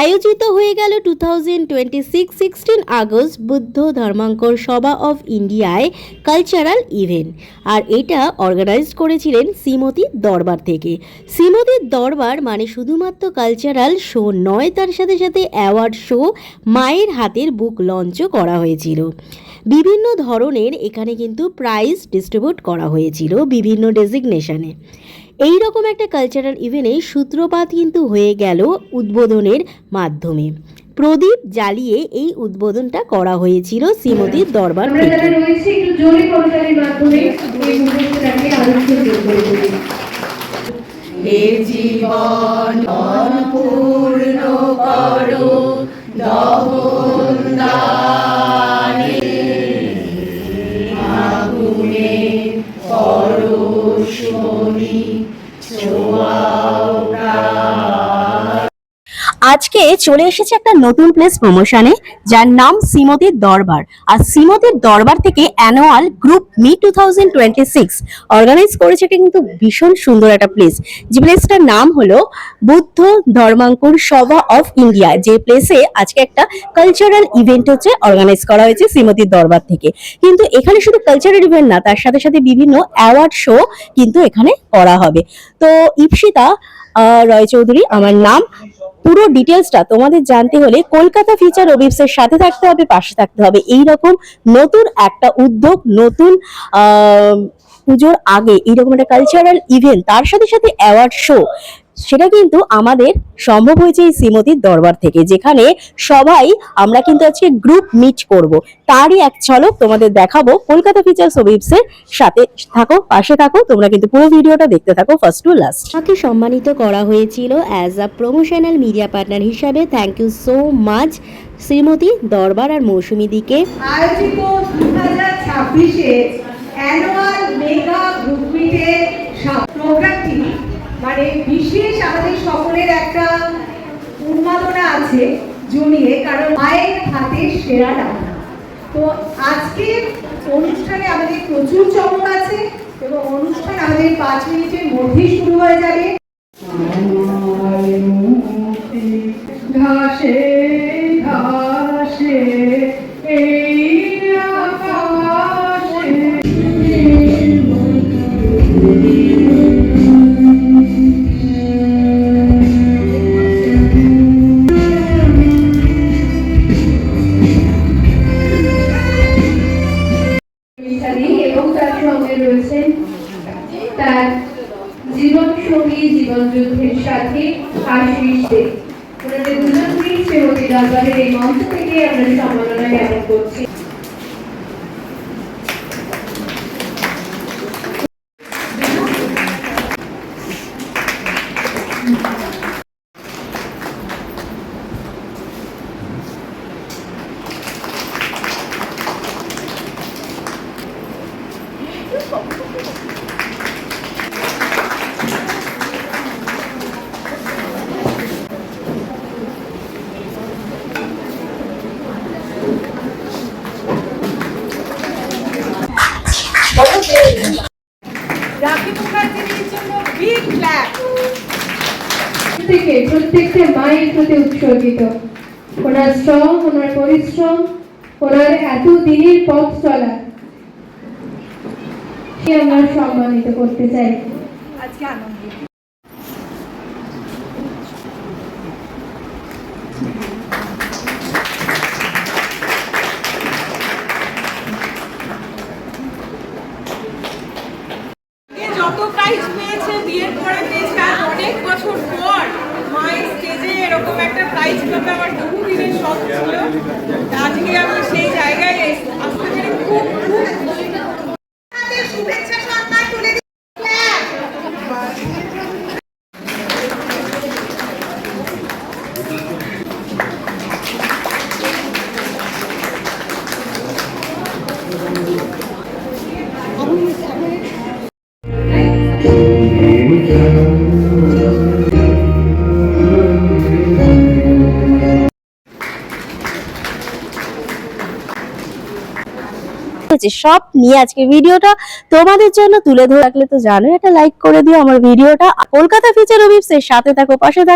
আয়োজিত হয়ে গেল 2026 16 আগস্ট বুদ্ধ ধর্মাঙ্কর সভা অফ ইন্ডিয়ায় কালচারাল ইভেন্ট। আর এটা অর্গানাইজ করেছিলেন শ্রীমতীর দরবার থেকে। শ্রীমতীর দরবার মানে শুধুমাত্র কালচারাল শো নয়, তার সাথে সাথে অ্যাওয়ার্ড শো, মায়ের হাতের বুক লঞ্চও করা হয়েছিল। বিভিন্ন ধরনের এখানে কিন্তু প্রাইজ ডিস্ট্রিবিউট করা হয়েছিল বিভিন্ন ডেজিগনেশনে। এই রকম একটা কালচারাল ইভেন্টের সূত্রপাত কিন্তু হয়ে গেল উদ্বোধনের মাধ্যমে। প্রদীপ জ্বালিয়ে এই উদ্বোধনটা করা হয়েছিল শ্রীমতীর দরবার থেকে। হে জীবন পূর্ণ করো দহন দানে আগুনে পরশমণি ছোঁয়াও প্রাণ। আজকে চলে এসেছে একটা নতুন প্লেস প্রমোশনে, যার নাম শ্রীমতীর দরবার। আর শ্রীমতীর দরবার থেকে অ্যানুয়াল গ্রুপ মিট 2026 অর্গানাইজ করেছে কিন্তু ভীষণ সুন্দর একটা প্লেস। যে প্লেসটার নাম হলো বুদ্ধ ধর্মাঙ্কুর সভা অফ ইন্ডিয়া। যে প্লেসে আজকে একটা কালচারাল ইভেন্ট হচ্ছে অর্গানাইজ করা হয়েছে শ্রীমতীর দরবার থেকে। কিন্তু এখানে শুধু কালচারাল ইভেন্ট না, তার সাথে সাথে বিভিন্ন অ্যাওয়ার্ড শো কিন্তু এখানে করা হবে। তো ইপসিতা রয় চৌধুরী আমার নাম। পুরো ডিটেলসটা তোমাদের জানতে হলে কলকাতা ফিচার ওবিপসের সাথে থাকতে হবে, পাশে থাকতে হবে। এইরকম নতুন একটা উদ্যোগ, নতুন পুজোর আগে এইরকম একটা কালচারাল ইভেন্ট, তার সাথে সাথে অ্যাওয়ার্ড শো, সেটা কিন্তু আমাদের সম্ভব হয়েছে এই শ্রীমতীর দরবার থেকে, যেখানে সবাই আমরা কিন্তু আজকে গ্রুপ মিট করব। তারই এক ঝলক তোমাদের দেখাবো। কলকাতা ফিচার ওবিপসের সাথে থাকো, পাশে থাকো, তোমরা কিন্তু পুরো ভিডিওটা দেখতে থাকো ফার্স্ট টু লাস্ট। আমাকে সম্মানিত করা হয়েছিল as a promotional media partner হিসাবে। Thank you so much Shrimati Darbar আর মৌসুমীদিকে। আয়োজিত 2026 অ্যানুয়াল মেগা গ্রুপ মিটের প্রোগ্রামটি মানে বিশেষ আমাদের সকলের একটা উন্মাদনা আছে জমিয়ে, কারণ মায়ের হাতে সেরা রান্না। তো আজকে অনুষ্ঠানে আমাদের প্রচুর চমক আছে এবং অনুষ্ঠান আমাদের 5 মিনিটের মধ্যেই শুরু হয়ে যাবে। ঘাসে ঘাসে এই তার জীবন সঙ্গী, জীবন যুদ্ধের সাথে আশিস দে। ওনাদের দুজনকেই শ্রীমতী দরবারের এই মঞ্চ থেকে আমরা সম্মাননা জ্ঞাপন করছি। প্রত্যেকটা মায়ের প্রতি উৎসর্গিত। ওনার শ্রম, ওনার পরিশ্রম, ওনার এত দিনের পথ চলা আমরা সম্মানিত করতে চাই। আজকে আনন্দিত। যত প্রাইজ পেয়েছে বিয়ের পরে পেয়েছে, আর অনেক বছর পর মায়ের স্টেজে এরকম একটা প্রাইজ পাবে আমার বহুদিনের শখ ছিল। আজকে আমি সেই জায়গায় আসতে পেরে খুব খুব শুভেচ্ছা সম্মান তুলে সব নিয়ে আজকে ভিডিওটা তোমাদের জন্য তুলে ধরে রাখলে তো জানো, এটা লাইক করে দিও আমার ভিডিওটা। কলকাতা ফিচার ওবিপসের সাথে থাকো, পাশে থাকো।